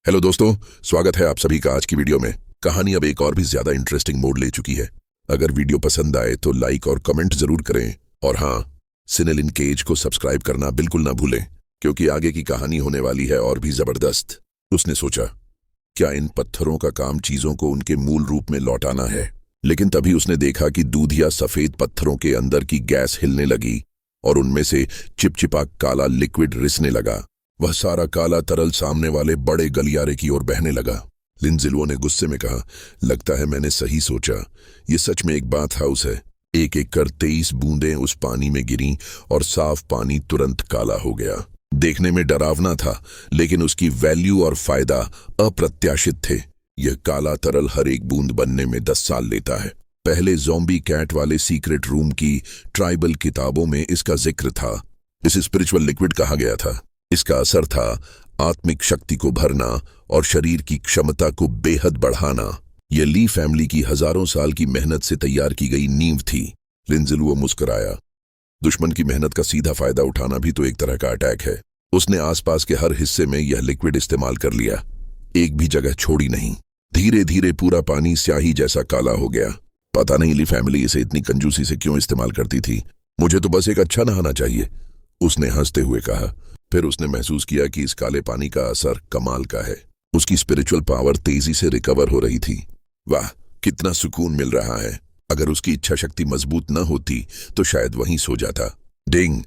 Hello दोस्तों, स्वागत है आप सभी का आज की वीडियो में। कहानी अब एक और भी ज्यादा इंटरेस्टिंग मोड़ ले चुकी है। अगर वीडियो पसंद आए तो लाइक और कमेंट जरूर करें, और हाँ, सिनेलिन केज को सब्सक्राइब करना बिल्कुल ना भूलें, क्योंकि आगे की कहानी होने वाली है और भी जबरदस्त। उसने सोचा, क्या इन पत्थरों का काम चीजों को उनके मूल रूप में लौटाना है? लेकिन तभी उसने देखा कि दूधिया सफेद पत्थरों के अंदर की गैस हिलने लगी और उनमें से चिपचिपा काला लिक्विड रिसने लगा। वह सारा काला तरल सामने वाले बड़े गलियारे की ओर बहने लगा। लिनजिलुओ ने गुस्से में कहा, लगता है मैंने सही सोचा, ये सच में एक बाथ हाउस है। एक एक कर 23 बूंदें उस पानी में गिरीं और साफ पानी तुरंत काला हो गया। देखने में डरावना था, लेकिन उसकी वैल्यू और फायदा अप्रत्याशित थे। यह काला तरल हर एक बूंद बनने में 10 साल लेता है। पहले ज़ॉम्बी कैट वाले सीक्रेट रूम की ट्राइबल किताबों में इसका जिक्र था। इसे स्पिरिचुअल लिक्विड कहा गया था। इसका असर था आत्मिक शक्ति को भरना और शरीर की क्षमता को बेहद बढ़ाना। यह ली फैमिली की हजारों साल की मेहनत से तैयार की गई नींव थी। लिनजिलुओ मुस्कुराया। दुश्मन की मेहनत का सीधा फायदा उठाना भी तो एक तरह का अटैक है। उसने आसपास के हर हिस्से में यह लिक्विड इस्तेमाल कर लिया, एक भी जगह छोड़ी नहीं। धीरे धीरे पूरा पानी स्याही जैसा काला हो गया। पता नहीं ली फैमिली इसे इतनी कंजूसी से क्यों इस्तेमाल करती थी। मुझे तो बस एक अच्छा नहाना चाहिए, उसने हंसते हुए कहा। फिर उसने महसूस किया कि इस काले पानी का असर कमाल का है। उसकी स्पिरिचुअल पावर तेजी से रिकवर हो रही थी। वाह, कितना सुकून मिल रहा है। अगर उसकी इच्छा शक्ति मजबूत न होती तो शायद वहीं सो जाता। डिंग,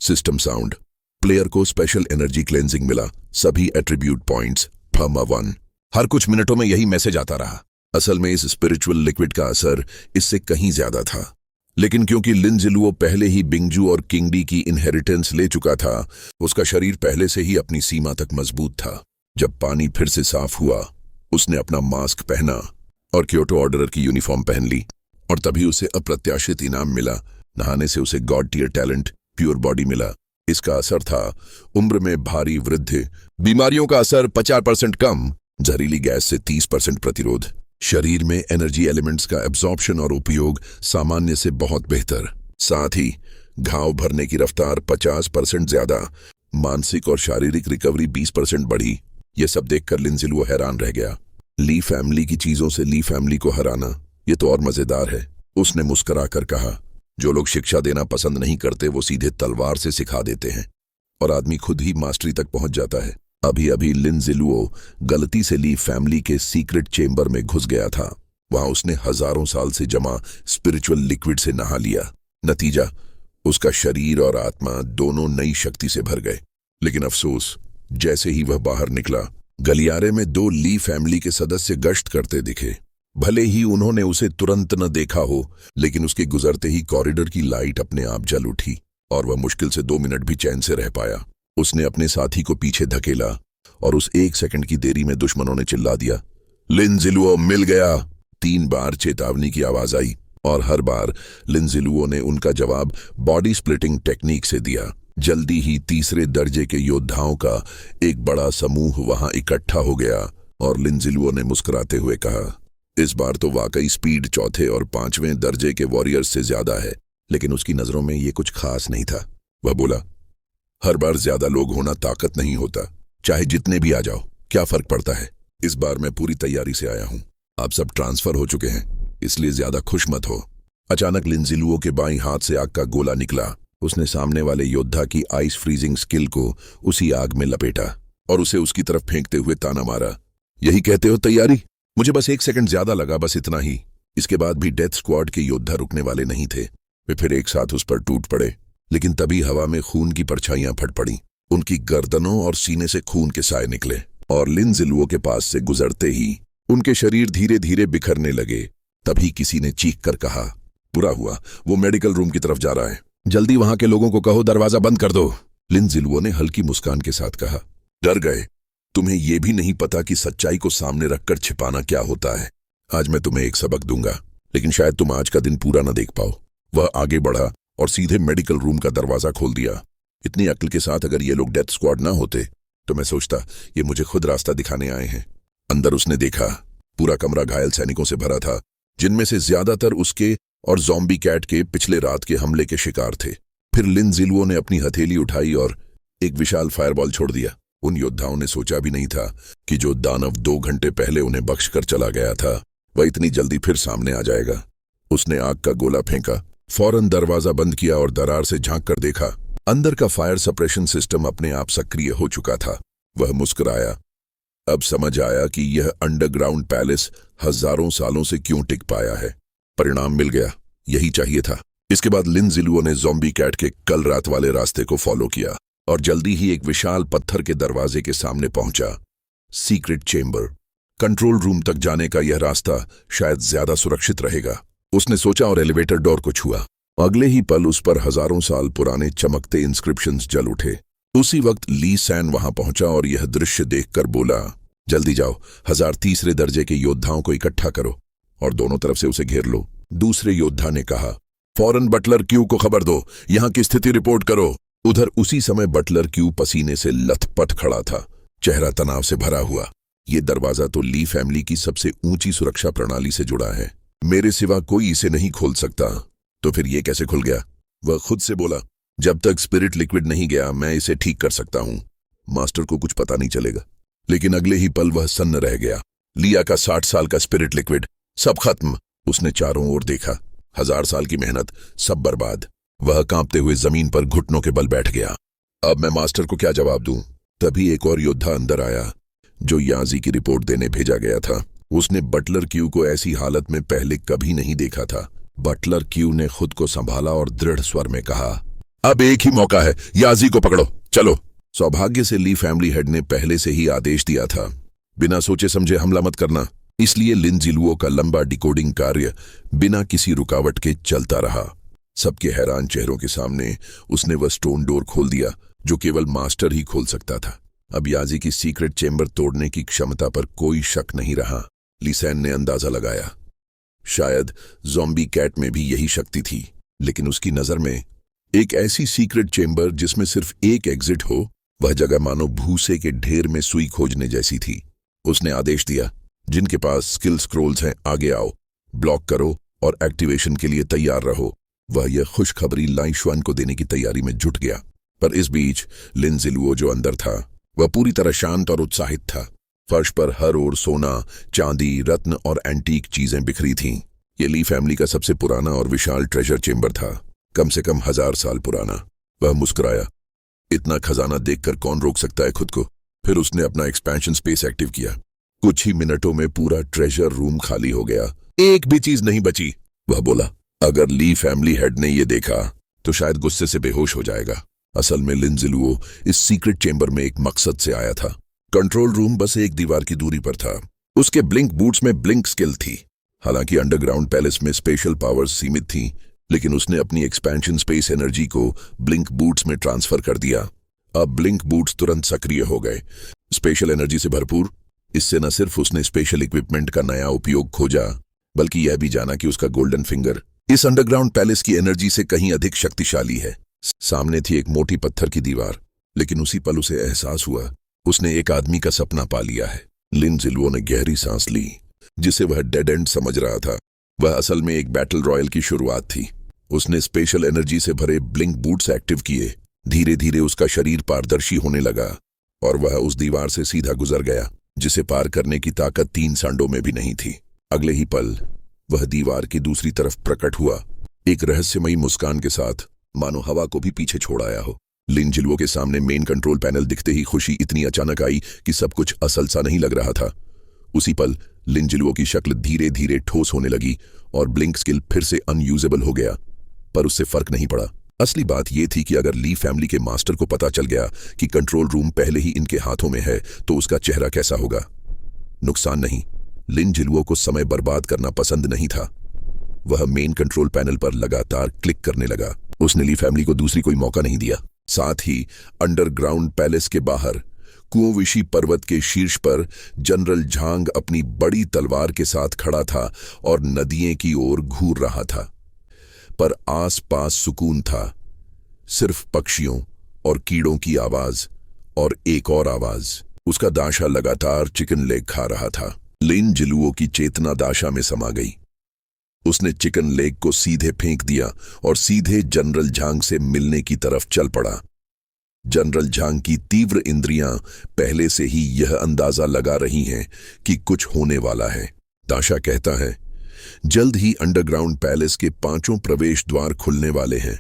सिस्टम साउंड। प्लेयर को स्पेशल एनर्जी क्लेंजिंग मिला, सभी एट्रीब्यूट पॉइंट्स +1। हर कुछ मिनटों में यही मैसेज आता रहा। असल में इस स्पिरिचुअल लिक्विड का असर इससे कहीं ज्यादा था, लेकिन क्योंकि लिनजिलुओ पहले ही बिंगजू और किंगडी की इनहेरिटेंस ले चुका था, उसका शरीर पहले से ही अपनी सीमा तक मजबूत था। जब पानी फिर से साफ हुआ, उसने अपना मास्क पहना और क्योटो ऑर्डरर की यूनिफॉर्म पहन ली, और तभी उसे अप्रत्याशित इनाम मिला। नहाने से उसे god tier talent pure body मिला। इसका असर था उम्र में भारी वृद्धि, बीमारियों का असर 50% कम, जहरीली गैस से 30% प्रतिरोध, शरीर में एनर्जी एलिमेंट्स का एब्जॉर्प्शन और उपयोग सामान्य से बहुत बेहतर, साथ ही घाव भरने की रफ्तार 50% ज्यादा, मानसिक और शारीरिक रिकवरी 20% बढ़ी। यह सब देखकर लिनजिलुओ हैरान रह गया। ली फैमिली की चीजों से ली फैमिली को हराना, यह तो और मजेदार है, उसने मुस्कुराकर कहा। जो लोग शिक्षा देना पसंद नहीं करते वो सीधे तलवार से सिखा देते हैं, और आदमी खुद ही मास्टरी तक पहुंच जाता है। अभी अभी लिनजिलुओ गलती से ली फैमिली के सीक्रेट चेंबर में घुस गया था। वहां उसने हजारों साल से जमा स्पिरिचुअल लिक्विड से नहा लिया। नतीजा, उसका शरीर और आत्मा दोनों नई शक्ति से भर गए। लेकिन अफसोस, जैसे ही वह बाहर निकला, गलियारे में 2 ली फैमिली के सदस्य गश्त करते दिखे। भले ही उन्होंने उसे तुरंत न देखा हो, लेकिन उसके गुजरते ही कॉरिडोर की लाइट अपने आप जल उठी और वह मुश्किल से 2 मिनट भी चैन से रह पाया। उसने अपने साथी को पीछे धकेला और उस 1 सेकंड की देरी में दुश्मनों ने चिल्ला दिया, लिनजिलुओ मिल गया। 3 बार चेतावनी की आवाज आई, और हर बार लिनजिलुओ ने उनका जवाब बॉडी स्प्लिटिंग टेक्निक से दिया। जल्दी ही तीसरे दर्जे के योद्धाओं का एक बड़ा समूह वहां इकट्ठा हो गया, और लिनजिलुओ ने मुस्कुराते हुए कहा, इस बार तो वाकई स्पीड चौथे और 5वें दर्जे के वॉरियर्स से ज्यादा है। लेकिन उसकी नजरों में ये कुछ खास नहीं था। वह बोला, हर बार ज्यादा लोग होना ताकत नहीं होता, चाहे जितने भी आ जाओ, क्या फर्क पड़ता है। इस बार मैं पूरी तैयारी से आया हूं। आप सब ट्रांसफर हो चुके हैं, इसलिए ज्यादा खुश मत हो। अचानक लिनजिलुओ के बाईं हाथ से आग का गोला निकला। उसने सामने वाले योद्धा की आइस फ्रीजिंग स्किल को उसी आग में लपेटा और उसे उसकी तरफ फेंकते हुए ताना मारा, यही कहते हो तैयारी? मुझे बस 1 सेकंड ज्यादा लगा, बस इतना ही। इसके बाद भी डेथ स्क्वाड के योद्धा रुकने वाले नहीं थे। वे फिर एक साथ उस पर टूट पड़े, लेकिन तभी हवा में खून की परछाइयां फट पड़ी। उनकी गर्दनों और सीने से खून के साए निकले, और लिनजिलुओ के पास से गुजरते ही उनके शरीर धीरे धीरे बिखरने लगे। तभी किसी ने चीख कर कहा, बुरा हुआ, वो मेडिकल रूम की तरफ जा रहा है, जल्दी वहां के लोगों को कहो दरवाजा बंद कर दो। लिनजिलुओ ने हल्की मुस्कान के साथ कहा, डर गए? तुम्हें यह भी नहीं पता कि सच्चाई को सामने रखकर छिपाना क्या होता है। आज मैं तुम्हें एक सबक दूंगा, लेकिन शायद तुम आज का दिन पूरा न देख पाओ। वह आगे बढ़ा और सीधे मेडिकल रूम का दरवाजा खोल दिया। इतनी अक्ल के साथ अगर ये लोग डेथ स्क्वाड ना होते तो मैं सोचता ये मुझे खुद रास्ता दिखाने आए हैं। अंदर उसने देखा, पूरा कमरा घायल सैनिकों से भरा था, जिनमें से ज्यादातर उसके और ज़ॉम्बी कैट के पिछले रात के हमले के शिकार थे। फिर लिनजिलुओ ने अपनी हथेली उठाई और एक विशाल फायरबॉल छोड़ दिया। उन योद्धाओं ने सोचा भी नहीं था कि जो दानव 2 घंटे पहले उन्हें बख्शकर चला गया था वह इतनी जल्दी फिर सामने आ जाएगा। उसने आग का गोला फेंका, फौरन दरवाजा बंद किया और दरार से झांक कर देखा। अंदर का फायर सप्रेशन सिस्टम अपने आप सक्रिय हो चुका था। वह मुस्कुराया। अब समझ आया कि यह अंडरग्राउंड पैलेस हजारों सालों से क्यों टिक पाया है। परिणाम मिल गया, यही चाहिए था। इसके बाद लिन ज़िलुओ ने ज़ॉम्बी कैट के कल रात वाले रास्ते को फॉलो किया और जल्दी ही एक विशाल पत्थर के दरवाजे के सामने पहुंचा। सीक्रेट चेंबर, कंट्रोल रूम तक जाने का यह रास्ता शायद ज्यादा सुरक्षित रहेगा, उसने सोचा और एलिवेटर डोर को छुआ। अगले ही पल उस पर हजारों साल पुराने चमकते इंस्क्रिप्शंस जल उठे। उसी वक्त ली सैन वहां पहुंचा और यह दृश्य देखकर बोला, जल्दी जाओ, 1003 दर्जे के योद्धाओं को इकट्ठा करो और दोनों तरफ से उसे घेर लो। दूसरे योद्धा ने कहा, फौरन बटलर क्यू को खबर दो, यहां की स्थिति रिपोर्ट करो। उधर उसी समय बटलर क्यू पसीने से लथपथ खड़ा था, चेहरा तनाव से भरा हुआ। ये दरवाजा तो ली फैमिली की सबसे ऊंची सुरक्षा प्रणाली से जुड़ा है, मेरे सिवा कोई इसे नहीं खोल सकता। तो फिर ये कैसे खुल गया? वह खुद से बोला, जब तक स्पिरिट लिक्विड नहीं गया मैं इसे ठीक कर सकता हूं। मास्टर को कुछ पता नहीं चलेगा। लेकिन अगले ही पल वह सन्न रह गया। लिया का 60 साल का स्पिरिट लिक्विड, सब खत्म। उसने चारों ओर देखा, 1000 साल की मेहनत सब बर्बाद। वह कांपते हुए जमीन पर घुटनों के बल बैठ गया। अब मैं मास्टर को क्या जवाब दूं? तभी एक और योद्धा अंदर आया जो याजी की रिपोर्ट देने भेजा गया था। उसने बटलर क्यू को ऐसी हालत में पहले कभी नहीं देखा था। बटलर क्यू ने खुद को संभाला और दृढ़ स्वर में कहा, अब एक ही मौका है, याजी को पकड़ो, चलो। सौभाग्य से ली फैमिली हेड ने पहले से ही आदेश दिया था, बिना सोचे समझे हमला मत करना। इसलिए लिन ज़िलुओ का लंबा डिकोडिंग कार्य बिना किसी रुकावट के चलता रहा। सबके हैरान चेहरों के सामने उसने वह स्टोन डोर खोल दिया जो केवल मास्टर ही खोल सकता था। अब याजी की सीक्रेट चेंबर तोड़ने की क्षमता पर कोई शक नहीं रहा। ली सैन ने अंदाजा लगाया, शायद ज़ॉम्बी कैट में भी यही शक्ति थी, लेकिन उसकी नजर में एक ऐसी सीक्रेट चेंबर जिसमें सिर्फ एक एग्जिट हो, वह जगह मानो भूसे के ढेर में सुई खोजने जैसी थी। उसने आदेश दिया, जिनके पास स्किल स्क्रोल्स हैं आगे आओ, ब्लॉक करो और एक्टिवेशन के लिए तैयार रहो। वह यह खुशखबरी लाई शुआन को देने की तैयारी में जुट गया। पर इस बीच लिन ज़िलुओ जो अंदर था वह पूरी तरह शांत और उत्साहित था। फर्श पर हर ओर सोना, चांदी, रत्न और एंटीक चीजें बिखरी थीं। ये ली फैमिली का सबसे पुराना और विशाल ट्रेजर चेंबर था, कम से कम 1000 साल पुराना। वह मुस्कुराया, इतना खजाना देखकर कौन रोक सकता है खुद को। फिर उसने अपना एक्सपेंशन स्पेस एक्टिव किया। कुछ ही मिनटों में पूरा ट्रेजर रूम खाली हो गया, एक भी चीज नहीं बची। वह बोला, अगर ली फैमिली हेड ने यह देखा तो शायद गुस्से से बेहोश हो जाएगा। असल में लिन ज़िलुओ इस सीक्रेट चेंबर में एक मकसद से आया था। कंट्रोल रूम बस एक दीवार की दूरी पर था। उसके ब्लिंक बूट्स में ब्लिंक स्किल थी। हालांकि अंडरग्राउंड पैलेस में स्पेशल पावर्स सीमित थी, लेकिन उसने अपनी एक्सपेंशन स्पेस एनर्जी को ब्लिंक बूट्स में ट्रांसफर कर दिया। अब ब्लिंक बूट्स तुरंत सक्रिय हो गए, स्पेशल एनर्जी से भरपूर। इससे न सिर्फ उसने स्पेशल इक्विपमेंट का नया उपयोग खोजा, बल्कि यह भी जाना कि उसका गोल्डन फिंगर इस अंडरग्राउंड पैलेस की एनर्जी से कहीं अधिक शक्तिशाली है। सामने थी एक मोटी पत्थर की दीवार, लेकिन उसी पल उसे एहसास हुआ उसने एक आदमी का सपना पा लिया है। लिन ज़िलुओ ने गहरी सांस ली, जिसे वह डेड एंड समझ रहा था वह असल में एक बैटल रॉयल की शुरुआत थी। उसने स्पेशल एनर्जी से भरे ब्लिंक बूट्स एक्टिव किए। धीरे धीरे उसका शरीर पारदर्शी होने लगा और वह उस दीवार से सीधा गुजर गया, जिसे पार करने की ताकत 3 सांडों में भी नहीं थी। अगले ही पल वह दीवार की दूसरी तरफ प्रकट हुआ, एक रहस्यमयी मुस्कान के साथ, मानो हवा को भी पीछे छोड़ आया हो। लिन ज़िलुओ के सामने मेन कंट्रोल पैनल दिखते ही खुशी इतनी अचानक आई कि सब कुछ असल सा नहीं लग रहा था। उसी पल लिन ज़िलुओ की शक्ल धीरे धीरे ठोस होने लगी और ब्लिंक स्किल फिर से अनयूजेबल हो गया। पर उससे फर्क नहीं पड़ा। असली बात यह थी कि अगर ली फैमिली के मास्टर को पता चल गया कि कंट्रोल रूम पहले ही इनके हाथों में है तो उसका चेहरा कैसा होगा। नुकसान नहीं, लिन ज़िलुओ को समय बर्बाद करना पसंद नहीं था। वह मेन कंट्रोल पैनल पर लगातार क्लिक करने लगा। उसने ली फैमिली को दूसरी कोई मौका नहीं दिया। साथ ही अंडरग्राउंड पैलेस के बाहर कुओविशी पर्वत के शीर्ष पर जनरल झांग अपनी बड़ी तलवार के साथ खड़ा था और नदियों की ओर घूर रहा था। पर आसपास सुकून था, सिर्फ पक्षियों और कीड़ों की आवाज और एक और आवाज। उसका दाशा लगातार चिकन लेग खा रहा था। लिन ज़िलुओ की चेतना दाशा में समा गई। उसने चिकन लेग को सीधे फेंक दिया और सीधे जनरल झांग से मिलने की तरफ चल पड़ा। जनरल झांग की तीव्र इंद्रियां पहले से ही यह अंदाजा लगा रही हैं कि कुछ होने वाला है। दाशा कहता है, जल्द ही अंडरग्राउंड पैलेस के 5 प्रवेश द्वार खुलने वाले हैं।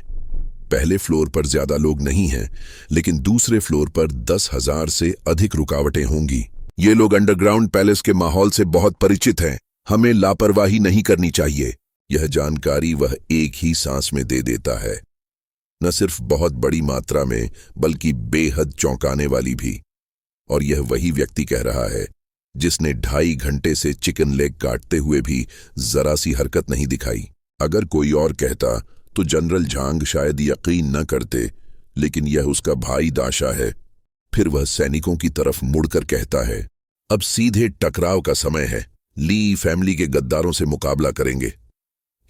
पहले फ्लोर पर ज्यादा लोग नहीं हैं, लेकिन दूसरे फ्लोर पर 10,000 से अधिक रुकावटें होंगी। ये लोग अंडरग्राउंड पैलेस के माहौल से बहुत परिचित हैं। हमें लापरवाही नहीं करनी चाहिए। यह जानकारी वह एक ही सांस में दे देता है, न सिर्फ बहुत बड़ी मात्रा में, बल्कि बेहद चौंकाने वाली भी। और यह वही व्यक्ति कह रहा है जिसने 2.5 घंटे से चिकन लेग काटते हुए भी जरा सी हरकत नहीं दिखाई। अगर कोई और कहता तो जनरल झांग शायद यकीन न करते, लेकिन यह उसका भाई दाशा है। फिर वह सैनिकों की तरफ मुड़कर कहता है, अब सीधे टकराव का समय है। ली फैमिली के गद्दारों से मुकाबला करेंगे।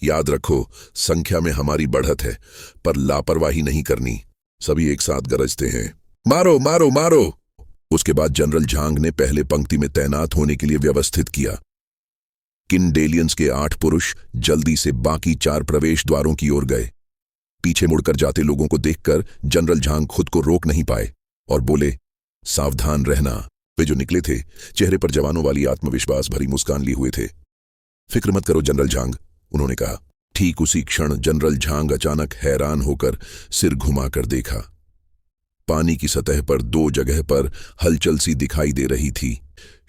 याद रखो, संख्या में हमारी बढ़त है, पर लापरवाही नहीं करनी। सभी एक साथ गरजते हैं, मारो मारो मारो। उसके बाद जनरल झांग ने पहले पंक्ति में तैनात होने के लिए व्यवस्थित किया। किनडेलियंस के 8 पुरुष जल्दी से बाकी 4 प्रवेश द्वारों की ओर गए। पीछे मुड़कर जाते लोगों को देखकर जनरल झांग खुद को रोक नहीं पाए और बोले, सावधान रहना। वे जो निकले थे, चेहरे पर जवानों वाली आत्मविश्वास भरी मुस्कान लिए हुए थे। फिक्र मत करो जनरल झांग, उन्होंने कहा। ठीक उसी क्षण जनरल झांग अचानक हैरान होकर सिर घुमाकर देखा। पानी की सतह पर 2 जगह पर हलचल सी दिखाई दे रही थी।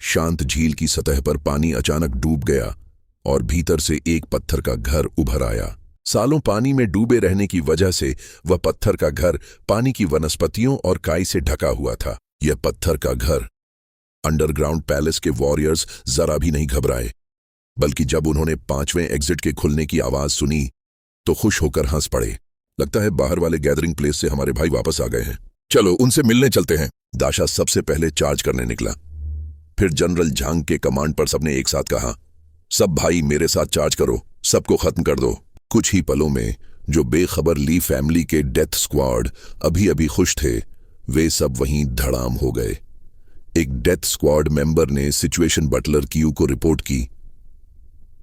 शांत झील की सतह पर पानी अचानक डूब गया और भीतर से एक पत्थर का घर उभर आया। सालों पानी में डूबे रहने की वजह से वह पत्थर का घर पानी की वनस्पतियों और काई से ढका हुआ था। यह पत्थर का घर। अंडरग्राउंड पैलेस के वॉरियर्स जरा भी नहीं घबराए, बल्कि जब उन्होंने 5वें एग्जिट के खुलने की आवाज सुनी तो खुश होकर हंस पड़े। लगता है बाहर वाले गैदरिंग प्लेस से हमारे भाई वापस आ गए हैं। चलो उनसे मिलने चलते हैं। दाशा सबसे पहले चार्ज करने निकला। फिर जनरल झांग के कमांड पर सबने एक साथ कहा, सब भाई मेरे साथ चार्ज करो, सबको खत्म कर दो। कुछ ही पलों में जो बेखबर ली फैमिली के डेथ स्क्वाड अभी अभी खुश थे, वे सब वहीं धड़ाम हो गए। एक डेथ स्क्वाड मेंबर ने सिचुएशन बटलर क्यू को रिपोर्ट की,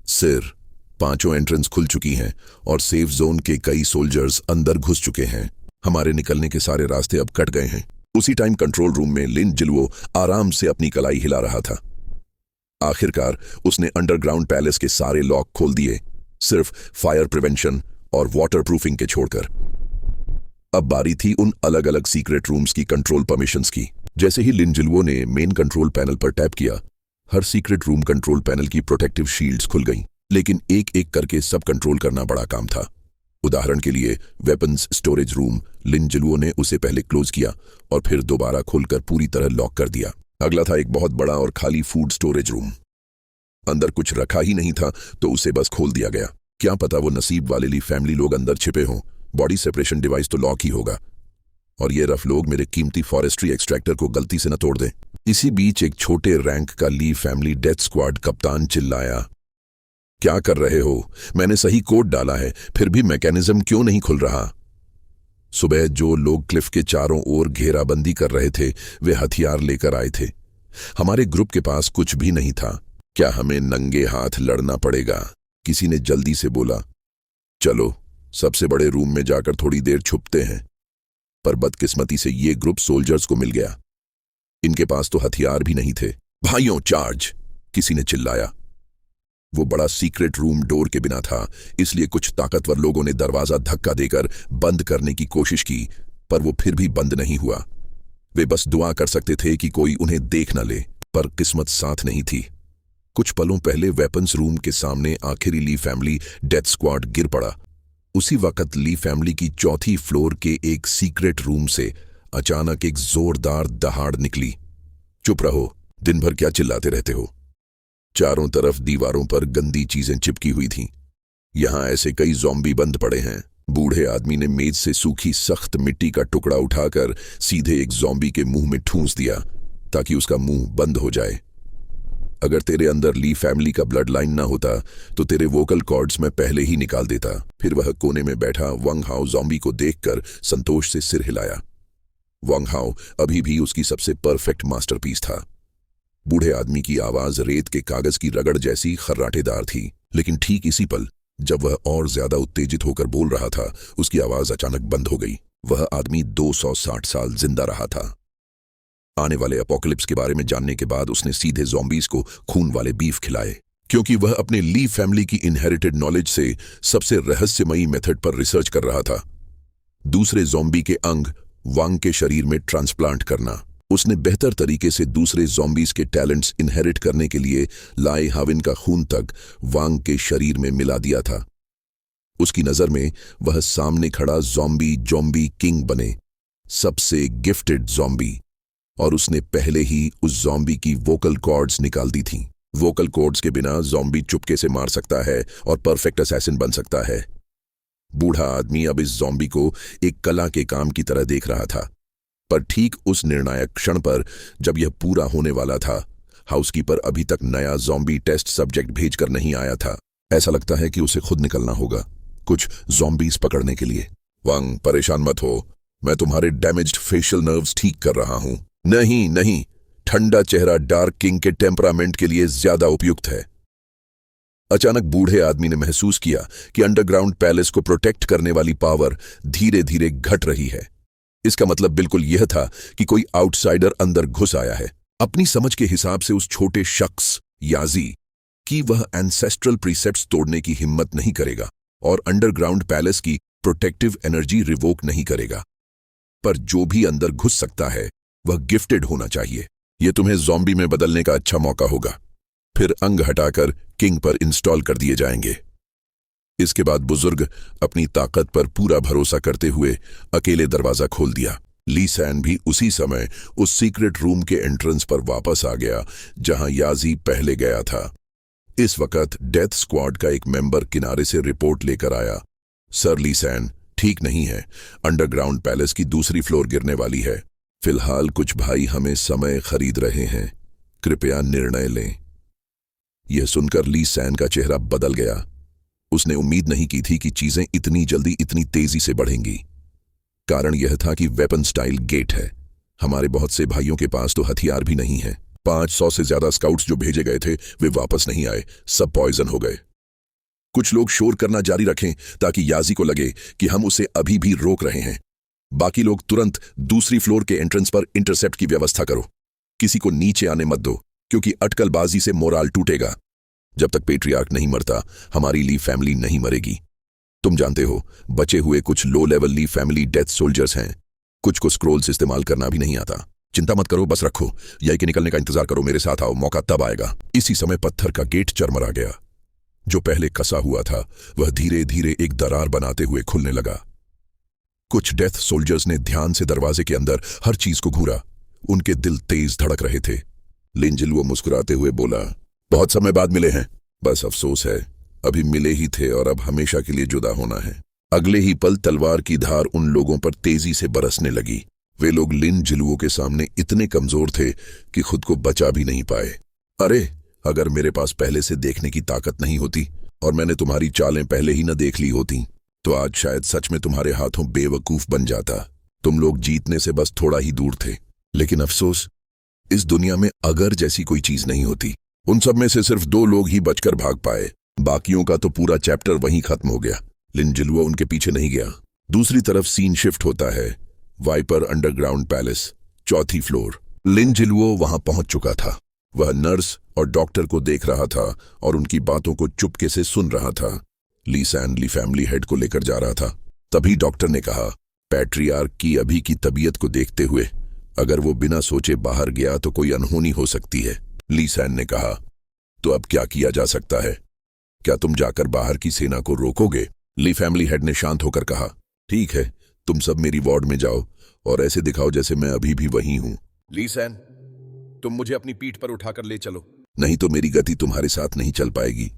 सिर 5 एंट्रेंस खुल चुकी हैं और सेफ जोन के कई सोल्जर्स अंदर घुस चुके हैं। हमारे निकलने के सारे रास्ते अब कट गए हैं। उसी टाइम कंट्रोल रूम में लिन जिलवो आराम से अपनी कलाई हिला रहा था। आखिरकार उसने अंडरग्राउंड पैलेस के सारे लॉक खोल दिए, सिर्फ फायर प्रिवेंशन और वाटर प्रूफिंग के छोड़कर। अब बारी थी उन अलग अलग सीक्रेट रूम्स की कंट्रोल परमिशंस की। जैसे ही लिन जिलवो ने मेन कंट्रोल पैनल पर टैप किया, हर सीक्रेट रूम कंट्रोल पैनल की प्रोटेक्टिव शील्ड्स खुल गईं। लेकिन एक एक करके सब कंट्रोल करना बड़ा काम था। उदाहरण के लिए वेपन्स स्टोरेज रूम, लिन जिलवो ने उसे पहले क्लोज किया और फिर दोबारा खोलकर पूरी तरह लॉक कर दिया। अगला था एक बहुत बड़ा और खाली फूड स्टोरेज रूम। अंदर कुछ रखा ही नहीं था तो उसे बस खोल दिया गया। क्या पता वो नसीब वाले ली फैमिली लोग अंदर छिपे हों। बॉडी सेपरेशन डिवाइस तो लॉक ही होगा और ये रफ लोग मेरे कीमती फॉरेस्ट्री एक्सट्रैक्टर को गलती से न तोड़ दें। इसी बीच एक छोटे रैंक का ली फैमिली डेथ स्क्वाड कप्तान चिल्लाया, क्या कर रहे हो? मैंने सही कोड डाला है, फिर भी मैकेनिज्म क्यों नहीं खुल रहा? सुबह जो लोग क्लिफ के चारों ओर घेराबंदी कर रहे थे, वे हथियार लेकर आए थे। हमारे ग्रुप के पास कुछ भी नहीं था। क्या हमें नंगे हाथ लड़ना पड़ेगा? किसी ने जल्दी से बोला, चलो सबसे बड़े रूम में जाकर थोड़ी देर छुपते हैं। पर बदकिस्मती से ये ग्रुप सोल्जर्स को मिल गया। इनके पास तो हथियार भी नहीं थे। भाइयों चार्ज, किसी ने चिल्लाया। वो बड़ा सीक्रेट रूम डोर के बिना था, इसलिए कुछ ताकतवर लोगों ने दरवाजा धक्का देकर बंद करने की कोशिश की, पर वो फिर भी बंद नहीं हुआ। वे बस दुआ कर सकते थे कि कोई उन्हें देख न ले, पर किस्मत साथ नहीं थी। कुछ पलों पहले वेपन्स रूम के सामने आखिरी ली फैमिली डेथ स्क्वाड गिर पड़ा। उसी वक्त ली फैमिली की 4थी फ्लोर के एक सीक्रेट रूम से अचानक एक जोरदार दहाड़ निकली। चुप रहो, दिन भर क्या चिल्लाते रहते हो? चारों तरफ दीवारों पर गंदी चीजें चिपकी हुई थीं। यहां ऐसे कई ज़ॉम्बी बंद पड़े हैं। बूढ़े आदमी ने मेज से सूखी सख्त मिट्टी का टुकड़ा उठाकर सीधे एक ज़ॉम्बी के मुंह में ठूंस दिया ताकि उसका मुंह बंद हो जाए। अगर तेरे अंदर ली फैमिली का ब्लड लाइन ना होता तो तेरे वोकल कॉर्ड्स में पहले ही निकाल देता। फिर वह कोने में बैठा वंग हाओ ज़ॉम्बी को देखकर संतोष से सिर हिलाया। वंग हाओ अभी भी उसकी सबसे परफेक्ट मास्टरपीस था। बूढ़े आदमी की आवाज रेत के कागज की रगड़ जैसी खर्राटेदार थी, लेकिन ठीक इसी पल जब वह और ज्यादा उत्तेजित होकर बोल रहा था, उसकी आवाज अचानक बंद हो गई। वह आदमी 260 साल जिंदा रहा था। आने वाले अपोकलिप्स के बारे में जानने के बाद उसने सीधे ज़ॉम्बीज को खून वाले बीफ खिलाए, क्योंकि वह अपने ली फैमिली की इनहेरिटेड नॉलेज से सबसे रहस्यमयी मेथड पर रिसर्च कर रहा था, दूसरे ज़ॉम्बी के अंग वांग के शरीर में ट्रांसप्लांट करना। उसने बेहतर तरीके से दूसरे ज़ॉम्बीज के टैलेंट्स इनहेरिट करने के लिए लाई हाविन का खून तक वांग के शरीर में मिला दिया था। उसकी नजर में वह सामने खड़ा ज़ॉम्बी किंग बने, सबसे गिफ्टेड ज़ॉम्बी, और उसने पहले ही उस ज़ॉम्बी की वोकल कॉर्ड्स निकाल दी थीं। वोकल कॉर्ड्स के बिना ज़ॉम्बी चुपके से मार सकता है और परफेक्ट असैसिन बन सकता है। बूढ़ा आदमी अब इस ज़ॉम्बी को एक कला के काम की तरह देख रहा था, पर ठीक उस निर्णायक क्षण पर जब यह पूरा होने वाला था, हाउसकीपर अभी तक नया ज़ॉम्बी टेस्ट सब्जेक्ट भेजकर नहीं आया था। ऐसा लगता है कि उसे खुद निकलना होगा कुछ ज़ॉम्बीज पकड़ने के लिए। वांग, परेशान मत हो, मैं तुम्हारे डैमेज्ड फेशियल नर्व्स ठीक कर रहा हूं। नहीं नहीं, ठंडा चेहरा डार्क किंग के टेम्परामेंट के लिए ज्यादा उपयुक्त है। अचानक बूढ़े आदमी ने महसूस किया कि अंडरग्राउंड पैलेस को प्रोटेक्ट करने वाली पावर धीरे धीरे घट रही है। इसका मतलब बिल्कुल यह था कि कोई आउटसाइडर अंदर घुस आया है। अपनी समझ के हिसाब से उस छोटे शख्स याजी की वह एंसेस्ट्रल प्रीसेप्ट्स तोड़ने की हिम्मत नहीं करेगा और अंडरग्राउंड पैलेस की प्रोटेक्टिव एनर्जी रिवोक नहीं करेगा। पर जो भी अंदर घुस सकता है वह गिफ्टेड होना चाहिए। यह तुम्हें ज़ॉम्बी में बदलने का अच्छा मौका होगा, फिर अंग हटाकर किंग पर इंस्टॉल कर दिए जाएंगे। इसके बाद बुजुर्ग अपनी ताकत पर पूरा भरोसा करते हुए अकेले दरवाजा खोल दिया। ली सैन भी उसी समय उस सीक्रेट रूम के एंट्रेंस पर वापस आ गया जहां याजी पहले गया था। इस वक्त डेथ स्क्वाड का एक मेंबर किनारे से रिपोर्ट लेकर आया। सर, ली सैन ठीक नहीं है, अंडरग्राउंड पैलेस की दूसरी फ्लोर गिरने वाली है। फिलहाल कुछ भाई हमें समय खरीद रहे हैं, कृपया निर्णय लें। यह सुनकर ली सैन का चेहरा बदल गया। उसने उम्मीद नहीं की थी कि चीजें इतनी जल्दी इतनी तेजी से बढ़ेंगी। कारण यह था कि वेपन स्टाइल गेट है। हमारे बहुत से भाइयों के पास तो हथियार भी नहीं है। 500 से ज्यादा स्काउट्स जो भेजे गए थे वे वापस नहीं आए, सब पॉइजन हो गए। कुछ लोग शोर करना जारी रखें ताकि याजी को लगे कि हम उसे अभी भी रोक रहे हैं। बाकी लोग तुरंत दूसरी फ्लोर के एंट्रेंस पर इंटरसेप्ट की व्यवस्था करो। किसी को नीचे आने मत दो, क्योंकि अटकलबाजी से मोराल टूटेगा। जब तक पेट्रियार्क नहीं मरता, हमारी ली फैमिली नहीं मरेगी। तुम जानते हो, बचे हुए कुछ लो लेवल ली फैमिली डेथ सोल्जर्स हैं। कुछ को स्क्रोल्स इस्तेमाल करना भी नहीं आता। चिंता मत करो, बस रखो, यही के निकलने का इंतजार करो। मेरे साथ आओ, मौका तब आएगा। इसी समय पत्थर का गेट चरमरा गया। जो पहले कसा हुआ था वह धीरे धीरे एक दरार बनाते हुए खुलने लगा। कुछ डेथ सोल्जर्स ने ध्यान से दरवाजे के अंदर हर चीज को घूरा। उनके दिल तेज धड़क रहे थे। लिंजिलुओ मुस्कुराते हुए बोला, बहुत समय बाद मिले हैं। बस अफसोस है, अभी मिले ही थे और अब हमेशा के लिए जुदा होना है। अगले ही पल तलवार की धार उन लोगों पर तेजी से बरसने लगी। वे लोग लिंजिलुओ के सामने इतने कमजोर थे कि खुद को बचा भी नहीं पाए। अरे, अगर मेरे पास पहले से देखने की ताकत नहीं होती और मैंने तुम्हारी चालें पहले ही न देख ली होती, तो आज शायद सच में तुम्हारे हाथों बेवकूफ बन जाता। तुम लोग जीतने से बस थोड़ा ही दूर थे। लेकिन अफसोस, इस दुनिया में अगर जैसी कोई चीज नहीं होती। उन सब में से सिर्फ 2 लोग ही बचकर भाग पाए। बाकियों का तो पूरा चैप्टर वहीं खत्म हो गया। लिंजिलुओ उनके पीछे नहीं गया। दूसरी तरफ सीन शिफ्ट होता है। वाइपर अंडरग्राउंड पैलेस, 4थी फ्लोर। लिंजिलुओ वहां पहुंच चुका था। वह नर्स और डॉक्टर को देख रहा था और उनकी बातों को चुपके से सुन रहा था। ली सैन ली फैमिली हेड को लेकर जा रहा था। तभी डॉक्टर ने कहा, पैट्रियार्क की अभी की तबीयत को देखते हुए अगर वो बिना सोचे बाहर गया तो कोई अनहोनी हो सकती है। ली सैन ने कहा, तो अब क्या किया जा सकता है? क्या तुम जाकर बाहर की सेना को रोकोगे? ली फैमिली हेड ने शांत होकर कहा, ठीक है, तुम सब मेरी वार्ड में जाओ और ऐसे दिखाओ जैसे मैं अभी भी वहीं हूं। ली सैन, तुम मुझे अपनी पीठ पर उठाकर ले चलो, नहीं तो मेरी गति तुम्हारे साथ नहीं चल पाएगी।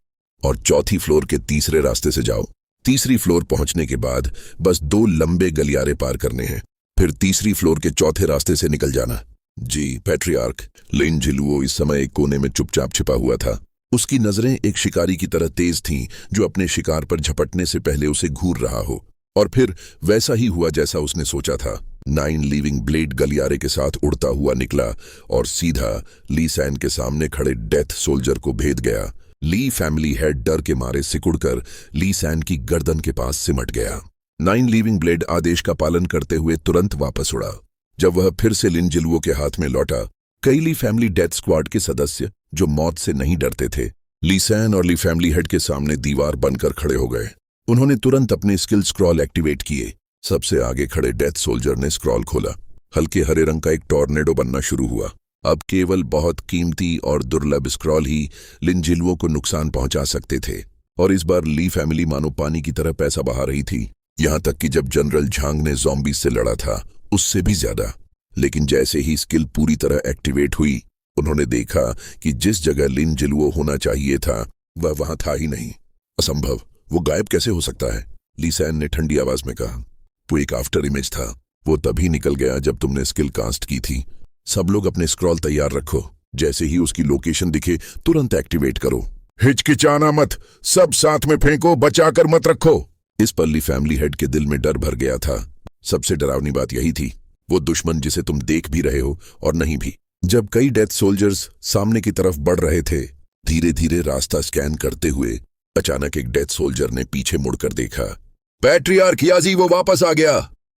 और 4थी फ्लोर के तीसरे रास्ते से जाओ। तीसरी फ्लोर पहुंचने के बाद बस 2 लंबे गलियारे पार करने हैं, फिर तीसरी फ्लोर के चौथे रास्ते से निकल जाना। जी पैट्रियार्क। लिंजिलुओ इस समय एक कोने में चुपचाप छिपा हुआ था। उसकी नजरें एक शिकारी की तरह तेज थीं जो अपने शिकार पर झपटने से पहले उसे घूर रहा हो। और फिर वैसा ही हुआ जैसा उसने सोचा था। 9 लिविंग ब्लेड गलियारे के साथ उड़ता हुआ निकला और सीधा ली सैन के सामने खड़े डेथ सोल्जर को भेद गया। ली फैमिली हेड डर के मारे सिकुड़कर ली सैन की गर्दन के पास सिमट गया। नाइन लीविंग ब्लेड आदेश का पालन करते हुए तुरंत वापस उड़ा। जब वह फिर से लिन जिलुओ के हाथ में लौटा, कई ली फैमिली डेथ स्क्वाड के सदस्य जो मौत से नहीं डरते थे, ली सैन और ली फैमिली हेड के सामने दीवार बनकर खड़े हो गए। उन्होंने तुरंत अपने स्किल स्क्रॉल एक्टिवेट किए। सबसे आगे खड़े डेथ सोल्जर ने स्क्रॉल खोला। हल्के हरे रंग का एक टॉर्नेडो बनना शुरू हुआ। अब केवल बहुत कीमती और दुर्लभ स्क्रॉल ही लिन जिलुओ को नुकसान पहुंचा सकते थे, और इस बार ली फैमिली मानो पानी की तरह पैसा बहा रही थी। यहां तक कि जब जनरल झांग ने ज़ॉम्बीज से लड़ा था, उससे भी ज्यादा। लेकिन जैसे ही स्किल पूरी तरह एक्टिवेट हुई, उन्होंने देखा कि जिस जगह लिन जिलुओ होना चाहिए था वह वहां था ही नहीं। असंभव, वो गायब कैसे हो सकता है? ली सैन ने ठंडी आवाज में कहा। वो एक आफ्टर इमेज था। वो तभी निकल गया जब तुमने स्किल कास्ट की थी। सब लोग अपने स्क्रॉल तैयार रखो। जैसे ही उसकी लोकेशन दिखे तुरंत एक्टिवेट करो। हिचकिचाना मत, सब साथ में फेंको, बचाकर मत रखो। इस पर ली फैमिली हेड के दिल में डर भर गया था। सबसे डरावनी बात यही थी, वो दुश्मन जिसे तुम देख भी रहे हो और नहीं भी। जब कई डेथ सोल्जर्स सामने की तरफ बढ़ रहे थे, धीरे धीरे रास्ता स्कैन करते हुए अचानक एक डेथ सोल्जर ने पीछे मुड़कर देखा। पैट्रियार्क याजी, वो वापस आ गया।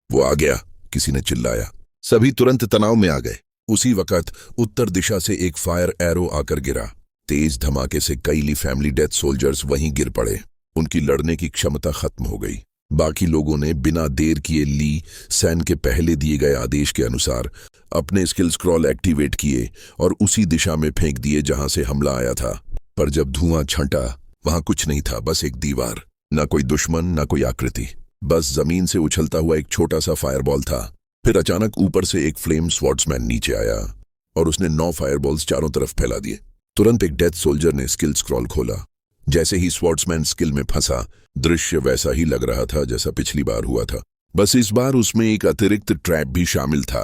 वो आ गया, किसी ने चिल्लाया। सभी तुरंत तनाव में आ गए। उसी वक्त उत्तर दिशा से एक फायर एरो आकर गिरा। तेज धमाके से कई ली फैमिली डेथ सोल्जर्स वहीं गिर पड़े। उनकी लड़ने की क्षमता खत्म हो गई। बाकी लोगों ने बिना देर किए ली सैन के पहले दिए गए आदेश के अनुसार अपने स्किल स्क्रॉल एक्टिवेट किए और उसी दिशा में फेंक दिए जहां से हमला आया था। पर जब धुआं छंटा, वहां कुछ नहीं था, बस एक दीवार। ना कोई दुश्मन, ना कोई आकृति, बस जमीन से उछलता हुआ एक छोटा सा फायरबॉल था। फिर अचानक ऊपर से एक फ्लेम स्वॉर्ड्समैन नीचे आया और उसने 9 फायरबॉल्स चारों तरफ फैला दिए। तुरंत एक डेथ सोल्जर ने स्किल स्क्रॉल खोला। जैसे ही स्वॉर्ड्समैन स्किल में फंसा, दृश्य वैसा ही लग रहा था जैसा पिछली बार हुआ था। बस इस बार उसमें एक अतिरिक्त ट्रैप भी शामिल था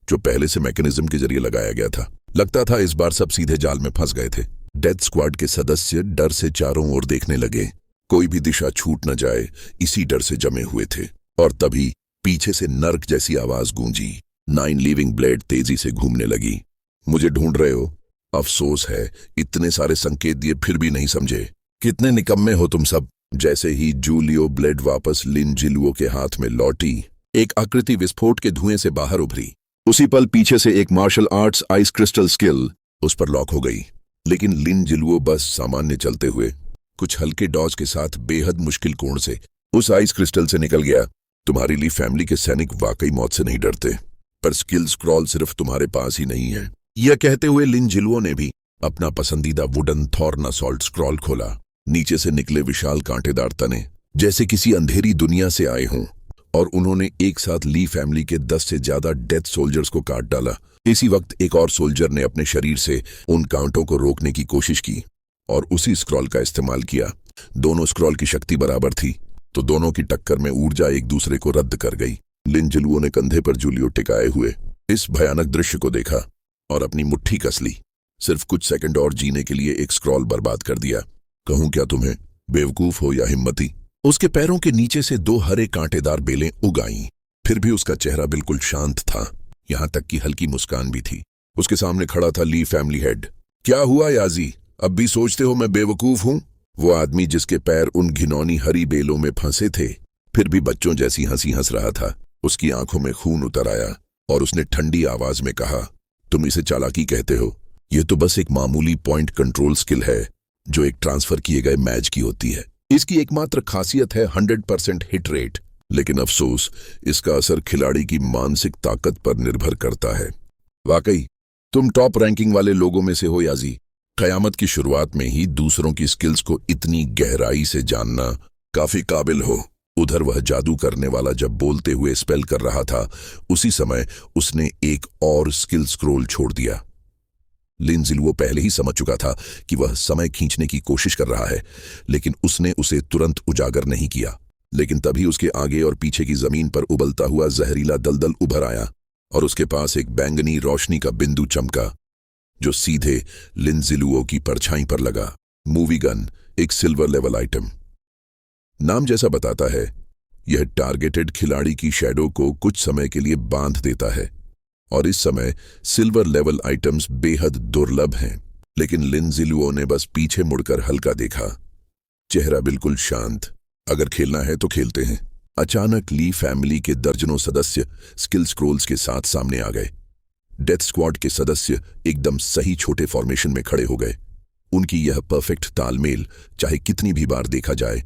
जो पहले से मैकेनिज्म के जरिए लगाया गया था। लगता था इस बार सब सीधे जाल में फंस गए थे। डेथ स्क्वाड के सदस्य डर से चारों ओर देखने लगे। कोई भी दिशा छूट न जाए, इसी डर से जमे हुए थे। और तभी पीछे से नर्क जैसी आवाज गूंजी। 9 लीविंग ब्लेड तेजी से घूमने लगी। मुझे ढूंढ रहे हो? अफसोस है, इतने सारे संकेत दिए फिर भी नहीं समझे। कितने निकम्मे हो तुम सब। जैसे ही जूलियो ब्लेड वापस लिन जिलुओ के हाथ में लौटी, एक आकृति विस्फोट के धुएं से बाहर उभरी। उसी पल पीछे से एक martial arts ice crystal skill उस पर लॉक हो गई। लेकिन लिन जिलुओ बस सामान्य चलते हुए कुछ हल्के डॉज के साथ बेहद मुश्किल कोण से उस आइस क्रिस्टल से निकल गया। तुम्हारी ली फैमिली के सैनिक वाकई मौत से नहीं डरते, पर स्किल स्क्रॉल सिर्फ तुम्हारे पास ही नहीं है। यह कहते हुए लिन जिलुओ ने भी अपना पसंदीदा वुडन थॉर्न असॉल्ट स्क्रॉल खोला। नीचे से निकले विशाल कांटेदार तने जैसे किसी अंधेरी दुनिया से आए हों, और उन्होंने एक साथ ली फैमिली के 10 से ज्यादा डेथ सोल्जर्स को काट डाला। इसी वक्त एक और सोल्जर ने अपने शरीर से उन कांटों को रोकने की कोशिश की और उसी स्क्रॉल का इस्तेमाल किया। दोनों स्क्रॉल की शक्ति बराबर थी, तो दोनों की टक्कर में ऊर्जा एक दूसरे को रद्द कर गई। लिन जिलुओ ने कंधे पर जूलियो टिकाए हुए इस भयानक दृश्य को देखा और अपनी मुट्ठी कस ली। सिर्फ कुछ सेकंड और जीने के लिए एक स्क्रॉल बर्बाद कर दिया। कहूं क्या तुम्हें, बेवकूफ हो या हिम्मती? उसके पैरों के नीचे से 2 हरे कांटेदार बेलें उग आईं। फिर भी उसका चेहरा बिल्कुल शांत था, यहां तक कि हल्की मुस्कान भी थी। उसके सामने खड़ा था ली फैमिली हेड। क्या हुआ याजी, अब भी सोचते हो मैं बेवकूफ हूं? वो आदमी जिसके पैर उन घिनौनी हरी बेलों में फंसे थे, फिर भी बच्चों जैसी हंसी हंस रहा था। उसकी आंखों में खून उतर आया और उसने ठंडी आवाज में कहा, तुम इसे चालाकी कहते हो? यह तो बस एक मामूली पॉइंट कंट्रोल स्किल है जो एक ट्रांसफर किए गए मैच की होती है। इसकी एकमात्र खासियत है 100% हिट रेट, लेकिन अफसोस इसका असर खिलाड़ी की मानसिक ताकत पर निर्भर करता है। वाकई तुम टॉप रैंकिंग वाले लोगों में से हो याजी। कयामत की शुरुआत में ही दूसरों की स्किल्स को इतनी गहराई से जानना काफी काबिल हो। उधर वह जादू करने वाला जब बोलते हुए स्पेल कर रहा था, उसी समय उसने एक और स्किल स्क्रोल छोड़ दिया। लिन जिलुओ पहले ही समझ चुका था कि वह समय खींचने की कोशिश कर रहा है, लेकिन उसने उसे तुरंत उजागर नहीं किया। लेकिन तभी उसके आगे और पीछे की जमीन पर उबलता हुआ जहरीला दलदल उभर आया और उसके पास एक बैंगनी रोशनी का बिंदु चमका जो सीधे लिन जिलुओ की परछाई पर लगा। मूवी गन, एक सिल्वर लेवल आइटम। नाम जैसा बताता है, यह टारगेटेड खिलाड़ी की शैडो को कुछ समय के लिए बांध देता है, और इस समय सिल्वर लेवल आइटम्स बेहद दुर्लभ हैं। लेकिन लिन जिलुओ ने बस पीछे मुड़कर हल्का देखा, चेहरा बिल्कुल शांत। अगर खेलना है तो खेलते हैं, अचानक ली फैमिली के दर्जनों सदस्य स्किल स्क्रोल्स के साथ सामने आ गए। डेथ स्क्वाड के सदस्य एकदम सही छोटे फॉर्मेशन में खड़े हो गए। उनकी यह परफेक्ट तालमेल चाहे कितनी भी बार देखा जाए,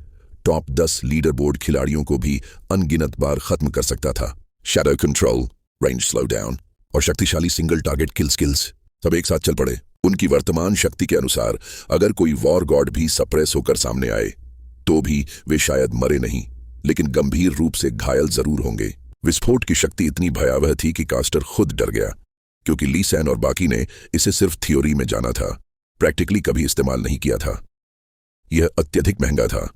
टॉप 10 लीडर बोर्ड खिलाड़ियों को भी अनगिनत बार खत्म कर सकता था। Shadow control, range slow down और शक्तिशाली सिंगल टारगेट किल स्किल्स सब एक साथ चल पड़े। उनकी वर्तमान शक्ति के अनुसार अगर कोई वॉर गॉड भी सप्रेस होकर सामने आए तो भी वे शायद मरे नहीं, लेकिन गंभीर रूप से घायल जरूर होंगे। विस्फोट की शक्ति इतनी भयावह थी कि कास्टर खुद डर गया, क्योंकि ली सैन और बाकी ने इसे सिर्फ थ्योरी में जाना था, प्रैक्टिकली कभी इस्तेमाल नहीं किया था। यह अत्यधिक महंगा था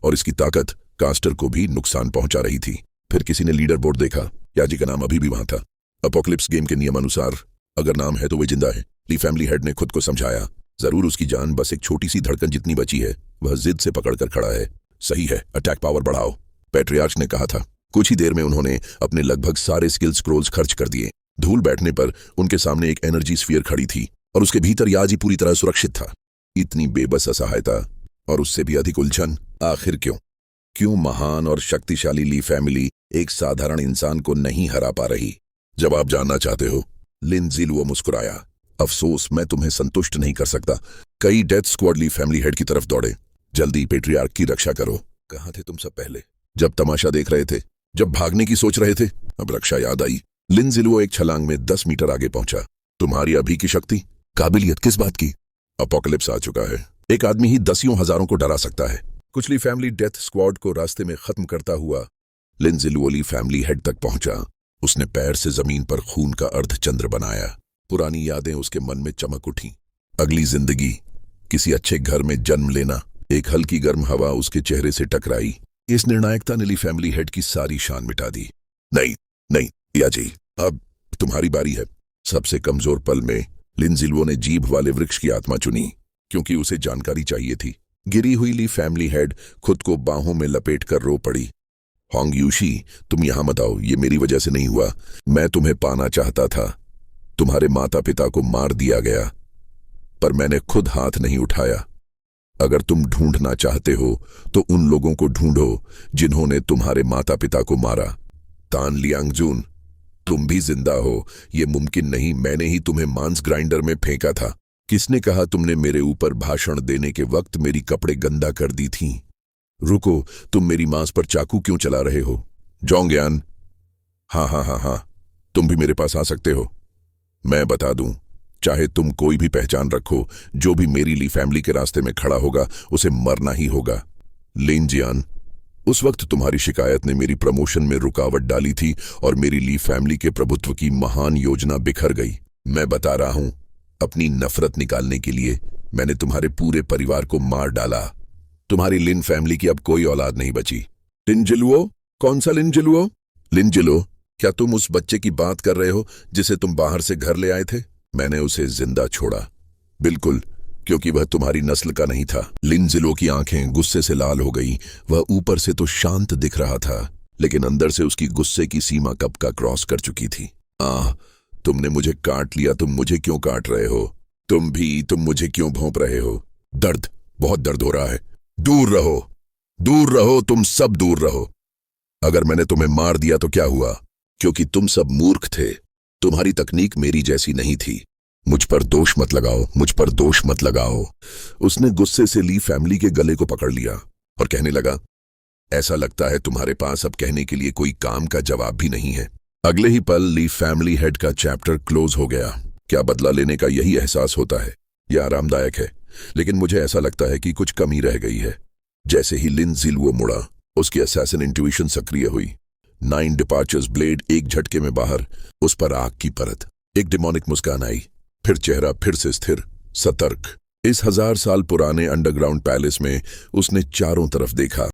और इसकी ताकत कास्टर को भी नुकसान पहुंचा रही थी। फिर किसी ने लीडर बोर्ड देखा। याजी का नाम अभी भी वहां था। अपोकलिप्स गेम के नियम अनुसार अगर नाम है तो वे जिंदा है। ली फैमिली हेड ने खुद को समझाया, जरूर उसकी जान बस एक छोटी सी धड़कन जितनी बची है। वह जिद से पकड़कर खड़ा है। सही है, अटैक पावर बढ़ाओ, पैट्रियार्च ने कहा था। कुछ ही देर में उन्होंने अपने लगभग सारे स्किल स्क्रोल्स खर्च कर दिए। धूल बैठने पर उनके सामने एक एनर्जी स्फीयर खड़ी थी और उसके भीतर याजी पूरी तरह सुरक्षित था। इतनी बेबस असहायता और उससे भी अधिक उलझन। आखिर क्यों महान और शक्तिशाली ली फैमिली एक साधारण इंसान को नहीं हरा पा रही? जब आप जानना चाहते हो। लिन ज़िलुओ मुस्कुराया। अफसोस, मैं तुम्हें संतुष्ट नहीं कर सकता। कई डेथ स्क्वाड ली फैमिली हेड की तरफ दौड़े। जल्दी पेट्रियार्क की रक्षा करो। कहाँ थे तुम सब पहले? जब तमाशा देख रहे थे, जब भागने की सोच रहे थे। अब रक्षा याद आई। लिन ज़िलुओ एक छलांग में 10 मीटर आगे पहुंचा। तुम्हारी अभी की शक्ति, काबिलियत किस बात की? अपोकलिप्स आ चुका है। एक आदमी ही दसियों हजारों को डरा सकता है। कुछ ली फैमिली डेथ स्क्वाड को रास्ते में खत्म करता हुआ लिन ज़िलुओ ली फैमिली हेड तक पहुंचा। उसने पैर से जमीन पर खून का अर्धचंद्र बनाया। पुरानी यादें उसके मन में चमक उठी। अगली जिंदगी, किसी अच्छे घर में जन्म लेना। एक हल्की गर्म हवा उसके चेहरे से टकराई। इस निर्णायकता ने ली फैमिली हेड की सारी शान मिटा दी। नहीं नहीं याजी, अब तुम्हारी बारी है। सबसे कमजोर पल में लिन ज़िलुओ ने जीभ वाले वृक्ष की आत्मा चुनी, क्योंकि उसे जानकारी चाहिए थी। गिरी हुई ली फैमिली हेड खुद को बाहों में लपेट कर रो पड़ी। होंग यूशी, तुम यहां मत आओ, ये मेरी वजह से नहीं हुआ। मैं तुम्हें पाना चाहता था। तुम्हारे माता पिता को मार दिया गया, पर मैंने खुद हाथ नहीं उठाया। अगर तुम ढूंढना चाहते हो तो उन लोगों को ढूंढो जिन्होंने तुम्हारे माता पिता को मारा। तान लियांगजून, तुम भी जिंदा हो, ये मुमकिन नहीं। मैंने ही तुम्हें मांस ग्राइंडर में फेंका था। किसने कहा तुमने मेरे ऊपर भाषण देने के वक्त मेरी कपड़े गंदा कर दी थी? रुको, तुम मेरी मांस पर चाकू क्यों चला रहे हो? जोंगयान, हाँ, तुम भी मेरे पास आ सकते हो। मैं बता दूं, चाहे तुम कोई भी पहचान रखो, जो भी मेरी ली फैमिली के रास्ते में खड़ा होगा उसे मरना ही होगा। लिन जियान, उस वक्त तुम्हारी शिकायत ने मेरी प्रमोशन में रुकावट डाली थी और मेरी ली फैमिली के प्रभुत्व की महान योजना बिखर गई। मैं बता रहा हूं, अपनी नफरत निकालने के लिए मैंने तुम्हारे पूरे परिवार को मार डाला। तुम्हारी लिन फैमिली की अब कोई औलाद नहीं बची। लिन ज़िलुओ? कौन सा लिन ज़िलुओ? लिन ज़िलुओ, क्या तुम उस बच्चे की बात कर रहे हो जिसे तुम बाहर से घर ले आए थे? मैंने उसे जिंदा छोड़ा। बिल्कुल, क्योंकि वह तुम्हारी नस्ल का नहीं था। लिन ज़िलुओ की आंखें गुस्से से लाल हो गई। वह ऊपर से तो शांत दिख रहा था, लेकिन अंदर से उसकी गुस्से की सीमा कब का क्रॉस कर चुकी थी। तुमने मुझे काट लिया। तुम मुझे क्यों काट रहे हो? तुम मुझे क्यों भौंक रहे हो? दर्द, बहुत दर्द हो रहा है। दूर रहो, तुम सब दूर रहो। अगर मैंने तुम्हें मार दिया तो क्या हुआ? क्योंकि तुम सब मूर्ख थे। तुम्हारी तकनीक मेरी जैसी नहीं थी। मुझ पर दोष मत लगाओ। उसने गुस्से से ली फैमिली के गले को पकड़ लिया और कहने लगा, ऐसा लगता है तुम्हारे पास अब कहने के लिए कोई काम का जवाब भी नहीं है। अगले ही पल ली फैमिली हेड का चैप्टर क्लोज हो गया। क्या बदला लेने का यही एहसास होता है? यह आरामदायक है, लेकिन मुझे ऐसा लगता है कि कुछ कमी रह गई है। जैसे ही लिन ज़िलुओ मुड़ा, उसकी असैसिन इंट्यूशन सक्रिय हुई। 9 डिपार्चर्स ब्लेड एक झटके में बाहर। उस पर आग की परत। एक डिमोनिक मुस्कान आई, फिर चेहरा फिर से स्थिर, सतर्क। इस 1000 साल पुराने अंडरग्राउंड पैलेस में उसने चारों तरफ देखा।